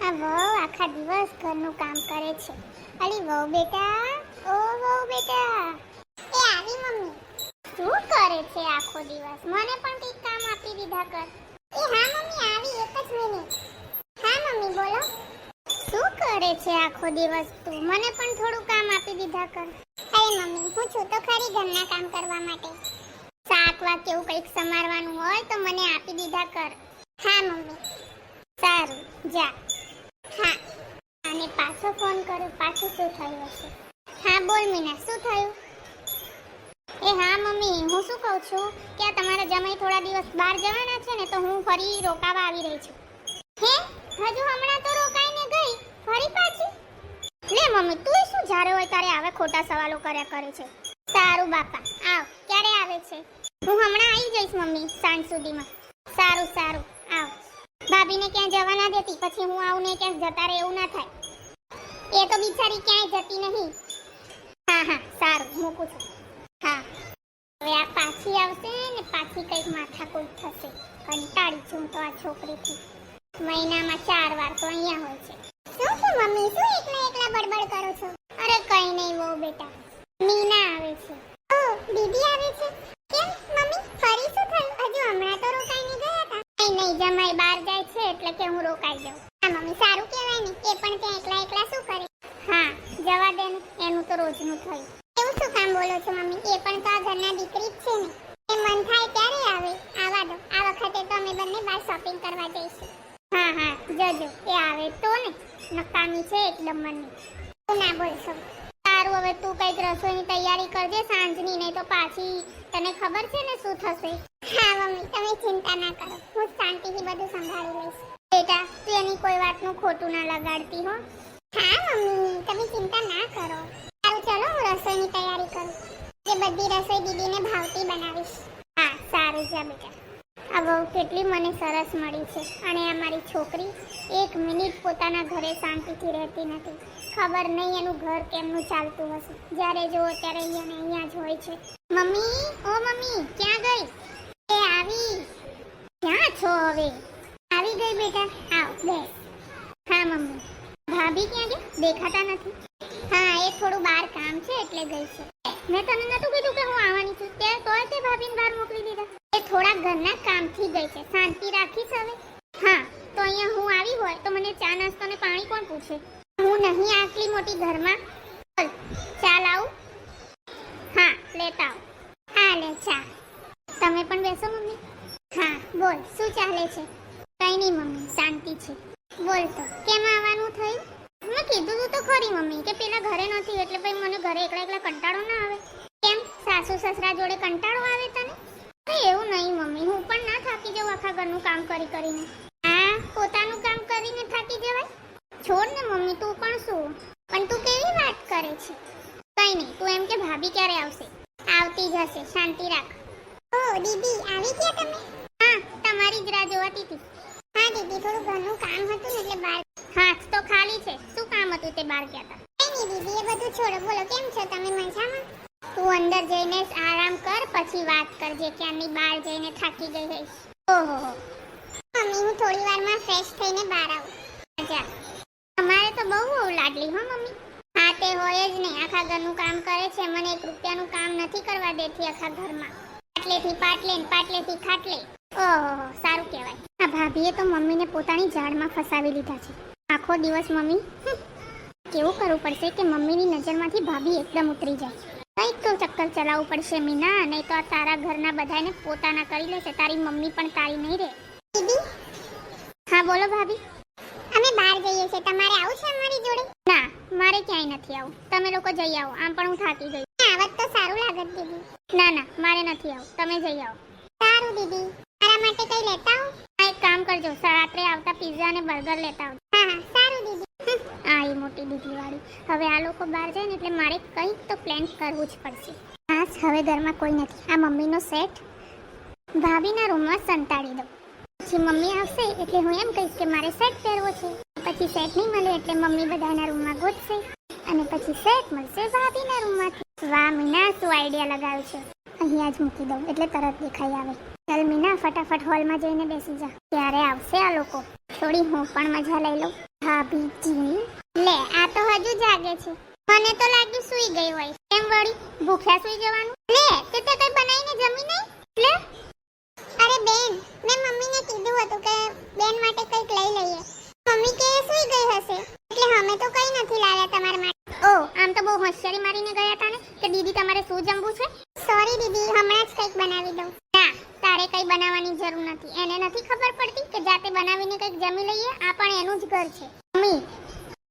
આ વહુ આખા દિવસ ઘરનું કામ કરે છે. અલી વહુ બેટા, ઓ વહુ બેટા. એ આવી મમ્મી. શું કરે છે આખો દિવસ? મને પણ કંઈક કામ આપી દીધા કર. એ હા મમ્મી આવી, એક જ મિનિટ. હા મમ્મી બોલો. શું કરે છે આખો દિવસ તું? મને પણ થોડું કામ આપી દીધા કર. અરે મમ્મી હું છું તો ખરી ઘરના કામ કરવા માટે. શાક વા કેવું કંઈક સમારવાનું હોય તો મને આપી દીધા કર. હા મમ્મી. સારું જા. હા અને પાછો ફોન કર્યો, પાછું શું થયું હશે? હા બોલ મીના, શું થયું? એ હા મમ્મી, હું શું કહું છું કે આ તમારા જમાઈ થોડા દિવસ બહાર જવાના છે ને, તો હું ફરી રોકાવા આવી રહી છું. હે હજુ હમણાં તો રોકાઈને ગઈ, ફરી પાછી? લે મમ્મી તું શું જ્યારે હોય ત્યારે આવે ખોટા સવાલો કર્યા કરે છે. સારું બાપા આવ. ક્યારે આવે છે? હું હમણાં આવી જઈશ મમ્મી, સાંજ સુધીમાં. સારું સારું આવ. ભાભીને ક્યાં જવા ના દેતી, પછી હું આવું ને ક્યાંક જતા રહે એવું ના થાય. એ તો બિચારી ક્યાંય જતી નહીં. હા હા સારું મૂકું છું. હા હવે આ પાછી આવશે ને પાછી કંઈક માથાકૂટ થશે. કંટાળી છું તો આ છોકરીથી. મહિનામાં 4 વાર તો અહીંયા હોય છે. શું છે મમ્મી, શું એકલા એકલા બડબડ કરો છો? અરે કઈ નહીં વહુ બેટા, મીના આવે છે. ઓ દીદી આવે છે. કેમ મમ્મી ફરી શું થયું? હજુ હમણાં તો રોકાઈને ગયા હતા. નહીં જમાઈ બહાર જાય છે એટલે કે હું રોકાઈ જાઉં. હા મમ્મી સારું કહેવાય ને, એ પણ ત્યાં એકલા એકલા શું કરે? હા જવા દે ને, એનું તો રોજનું થયું. એવું શું કામ બોલો છો મમ્મી? એ પણ તો આ ઘરના દીકરી જ છે ને. એ મન થાય ત્યારે આવે. આવા દો, આ વખતે તો અમે બંને બહાર શોપિંગ કરવા જઈશું. હા હા જજો, એ આવે તો ને. નકામી છે એકદમ મને. તું ના બોલશો. સારું હવે તું કંઈક રસોઈની તૈયારી કરજે સાંજની, નહીં તો પાછી તને ખબર છે ને શું થશે. હા મમ્મી તમે ચિંતા ના કરો, હું શાંતિથી બધું સંભાળી લઈશ. બેટા તું એની કોઈ વાતનું ખોટું ના લગાડતી હો. હા મમ્મી તમે ચિંતા ના કરો. સારું ચલો હું રસોઈની તૈયારી કરું. જે બધી રસોઈ દીદીને ભાવતી બનાવીશ. હા સારું જા બેટા. આ વહુ કેટલી મને સરસ મળી છે, અને આ મારી છોકરી 1 મિનિટ પોતાના ઘરે શાંતિથી રહેતી નથી. ખબર નહીં એનું ઘર કેમનું ચાલતું હશે. જ્યારે જુઓ ત્યારે અહીંયા જ હોય છે. મમ્મી ઓ મમ્મી ક્યાં ગઈ? એ આવી. ક્યાં છો હવે? આવી ગઈ બેટા, આવ બેસ. હા મમ્મી. ભાભી ક્યાં ગયા? દેખાતા નથી. હા એ થોડું બહાર કામ છે એટલે ગઈ છે. મેં તને નતું કીધું કે હું આવવાની છું? ત્યાં તોય તે ભાભીને બહાર મોકલી દીધા. એ થોડા ઘરના કામથી ગઈ છે. શાંતિ રાખીશ હવે. હા તો અહીંયા હું આવી હોય તો મને ચા નાસ્તો ને પાણી કોણ પૂછે? હું નહીં આટલી મોટી ઘરમાં. બોલ ચા લાવું? હા લેતા આવ. હા લે ચા. તમે પણ બેસો મમ્મી. હા બોલ શું ચાલે છે? કઈ નહીં મમ્મી શાંતિ છે. બોલ તો કેમ આવવાનું થયું? મેં કીધું તું તો ખરી મમ્મી કે પેલા ઘરે નથી એટલે ભાઈ મને ઘરે એકલા એકલા કંટાળો ના આવે. કેમ સાસુ સસરા જોડે કંટાળો આવે તને? એવું નહીં મમ્મી, હું પણ ના થાકી જાઉં આખા ઘરનું કામ કરી કરીને. હા પોતાનું કામ કરીને થાકી જવાય? છોડ ને મમ્મી તું પણ શું. પણ તું કેવી વાત કરે છે? કઈ નહીં, તું એમ કે ભાભી ક્યારે આવશે? આવતી જ હશે, શાંતિ રાખ. ઓ દીદી આવી ગયા તમે? હા તમારી જ રાહ જોવાતી હતી. હા દીદી થોડું ઘરનું કામ હતું ને એટલે બહાર. હાથ તો ખાલી છે, શું કામ હતું તે બહાર ગયા હતા? કઈ નહીં દીદી એ બધું છોડો, બોલો કેમ છો તમે? મજામાં? તું અંદર જઈને આરામ કર પછી વાત કરજે. ક્યાંની બહાર જઈને થાકી ગઈ હોઈશ. ઓહો મમ્મી હું થોડી વારમાં ફ્રેશ થઈને બહાર આવું. જા. અમારે તો બહુ લાડલી હો મમ્મી. હા તે હોય જ નહીં, આખા ઘરનું કામ કરે છે. મને 1 રૂપિયાનું કામ નથી કરવા દેતી આખા ઘરમાં. પાટલેથી પાટલે ને પાટલેથી ખાટલે. ઓહો સારું કહેવાય. આ ભાભીએ તો મમ્મીને પોતાની જાળમાં ફસાવી લીધા છે. આખો દિવસ મમ્મી કેવું કરવું પડશે કે મમ્મીની નજરમાંથી ભાભી એકદમ ઉતરી જાય. કંઈક તો ચક્કર ચલાવવું પડશે મીના, નહીં તો આ તારા ઘરના બધાને પોતાના કરી લેશે. તારી મમ્મી પણ તારી નહીં રહે. દીદી હા બોલો ભાભી. અમે બહાર જઈએ છીએ, તમારે આવું છે અમારી જોડે? ના મારે ક્યાંય નથી આવું, તમે લોકો જઈ આવો. આમ પણ હું થાકી ગઈ. આવત તો સારું લાગત દીદી. ના ના મારે નથી આવું, તમે જઈ આવો. સારું દીદી. મારા માટે કઈ લેતા આવો? હા એક કામ કરજો, રાત્રે આવતા પિઝા અને બર્ગર લેતા આવો. હા હા સારું દીદી. આ એ મોટી દીદી વાળી. હવે આ લોકો બહાર જાય ને એટલે મારે કંઈક તો પ્લાન કરવું જ પડશે. આજ હવે ઘરમાં કોઈ નથી. આ મમ્મીનો સેટ ભાભીના રૂમમાં સંતાડી દઉં. પછી મમ્મી આવશે એટલે હું એમ કહીશ કે મારે સેટ પહેરવો છે. પછી સેટ નહીં મળે એટલે મમ્મી બધાના રૂમમાં ગોતશે અને પછી સેટ મળશે ભાભીના રૂમમાંથી. વાહ મીના શું આઈડિયા લગાવ્યો છે. અહીંયા જ મૂકી દઉં એટલે તરત દેખાઈ આવે. ચાલ મીના ફટાફટ હોલમાં જઈને બેસી જા. ત્યારે આવશે આ લોકો. થોડી હું પણ મજા લઈ લઉં. ભાભીજી લે આ તો હજુ જાગે છે. મને તો લાગ્યું સૂઈ ગઈ હોય. કેમ વળી ભૂખ્યા સૂઈ જવાનું? લે તે કઈ બનાવીને જમી નહીં? લે અરે બેન, મેં મમ્મીને કીધું હતું કે બેન માટે કંઈક લઈ લઈએ. મમ્મી કે સૂઈ ગઈ હશે એટલે અમે તો કંઈ નથી લાવ્યા તમારા માટે. ઓ આમ તો બહુ હોશિયારી મારીને ગયા હતા ને કે દીદી તમારે શું જમવું છે? સોરી દીદી, હમણાં જ કંઈક બનાવી દઉં. ના, તારે કંઈ બનાવવાની જરૂર નથી. એને નથી ખબર પડતી કે જાતે બનાવીને કંઈક જમી લઈએ? આ પણ એનું જ ઘર છે. મમ્મી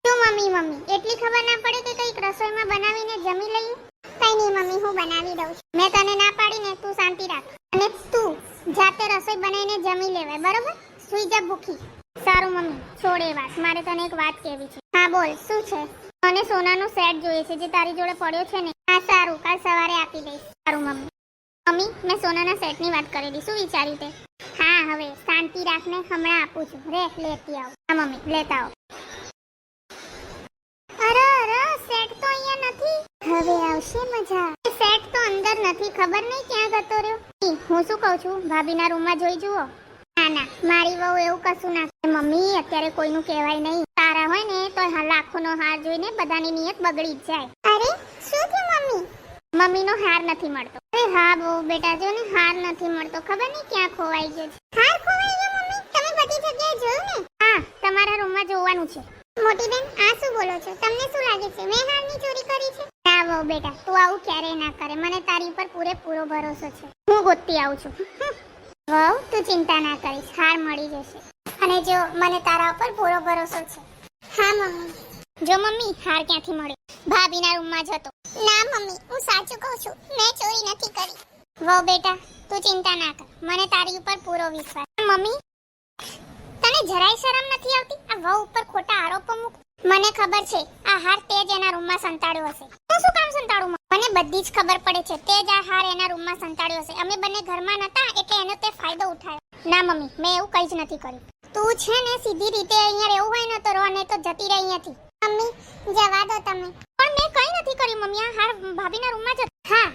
શું મમ્મી એટલી ખબર ના પડે કે કંઈક રસોઈમાં બનાવીને જમી લઈએ? કઈ નહીં મમ્મી, હું બનાવી દઉં છું. મેં તને ના પાડીને તું શાંતિ રાખ. અને તું જાતે રસોઈ બનાવીને જમી લેવાય, બરોબર? સુઈ જા ભૂખી. સારું મમ્મી, છોડ એ વાત. મારે તને એક વાત કહેવી છે. હા બોલ, શું છે? મને સોનાનો સેટ જોઈએ છે જે તારી જોડે પડ્યો છે ને. હા સારું, કાલ સવારે આપી દઈશ. સારું મમ્મી. મમ્મી, મેં સોનાના સેટની વાત કરેલી. શું વિચાર્યું તે? હા હવે શાંતિ રાખને, હમણાં આપું છું. રે લેતી આવ. હા મમ્મી, લેતા આવ. અરે સેટ તો અહીંયા નથી. હવે આવશે મજા. સેટ તો અંદર નથી, ખબર નહીં ક્યાં જતો રહ્યો. હું શું કહું છું, ભાભીના રૂમમાં જોઈ જુઓ. ના મારી વહુ એવું કશું ના કરે. મમ્મી અત્યારે કોઈનું કહેવાય નહીં. તારા હોય ને તો લાખોનો હાર જોઈને બધાની નિયત બગડી જ જાય. અરે શું થયું મમ્મી? મમ્મીનો હાર નથી મળતો. અરે હા બહુ બેટા, જો ને હાર નથી મળતો. ખબર નહીં ક્યાં ખોવાઈ ગયો છે. હાર ખોવાઈ ગયો મમ્મી? તમે બધી જગ્યાએ જોયું ને? હા, તમારા રૂમમાં જોવાનું છે. મોટી બેન, આ શું બોલો છો? તમને શું લાગે છે મેં હારની ચોરી કરી છે? ના વહુ બેટા, તું આવું ક્યારેય ના કરે. મને તારી પર પૂરેપૂરો ભરોસો છે. હું ગોતતી આવું છું. વહુ તું ચિંતા ના કરીશ, હાર મળી જશે. અને જો મને તારા ઉપર પૂરો ભરોસો છે. હા મમ્મી. જો મમ્મી, હાર ક્યાંથી મળ્યો? ભાભીના રૂમમાં જ હતો. ના મમ્મી, હું સાચું કહું છું, મેં ચોરી નથી કરી. વહુ બેટા, તું ચિંતા ના કર. મને તારી ઉપર પૂરો વિશ્વાસ. મમ્મી, તને જરાય શરમ નથી આવતી આ વહુ ઉપર ખોટા આરોપો મૂક? મને ખબર છે આ હાર તે જ એના રૂમમાં સંતાડ્યો હશે. તો શું કામ સંતાડું? મને બધી જ ખબર પડે છે. તે જ આ હાર એના રૂમમાં સંતાડ્યો હશે. અમે બંને ઘરમાં નતા એટલે એનો તે ફાયદો ઉઠાયો. ના મમ્મી, મેં એવું કંઈ જ નથી કર્યું. તું છે ને સીધી રીતે અહીંયા રહેવું હોય ને તો રહો, ને તો જતી રહી અહીંયાથી. મમ્મી જવા દો તમે. પણ મેં કંઈ નથી કર્યું મમ્મી. આ હાર ભાભીના રૂમમાં જ. હા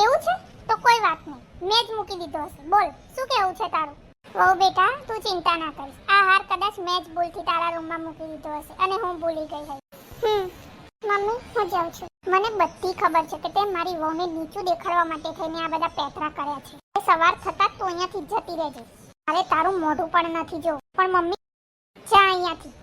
એવું છે તો કોઈ વાત નહીં, મેં જ મૂકી દીધો હશે. બોલ શું કહેવું છે તારું? વહુ બેટા, તું ચિંતા ના કરીશ. આ હાર કદાચ મેં જ ભૂલથી તારા રૂમમાં મૂકી દીધો હશે અને હું ભૂલી ગઈ હતી. મમ્મી હું જાઉં છું. મને બધી ખબર છે કે તે મારી વહુને નીચું દેખાડવા માટે થઈને આ બધા પેતરા કર્યા છે. સવાર થતાં તું અહીંયાથી જતી રહેજે. મારે તારું મોઢું પણ નથી જોવું. પણ મમ્મી જા અહીંયાથી.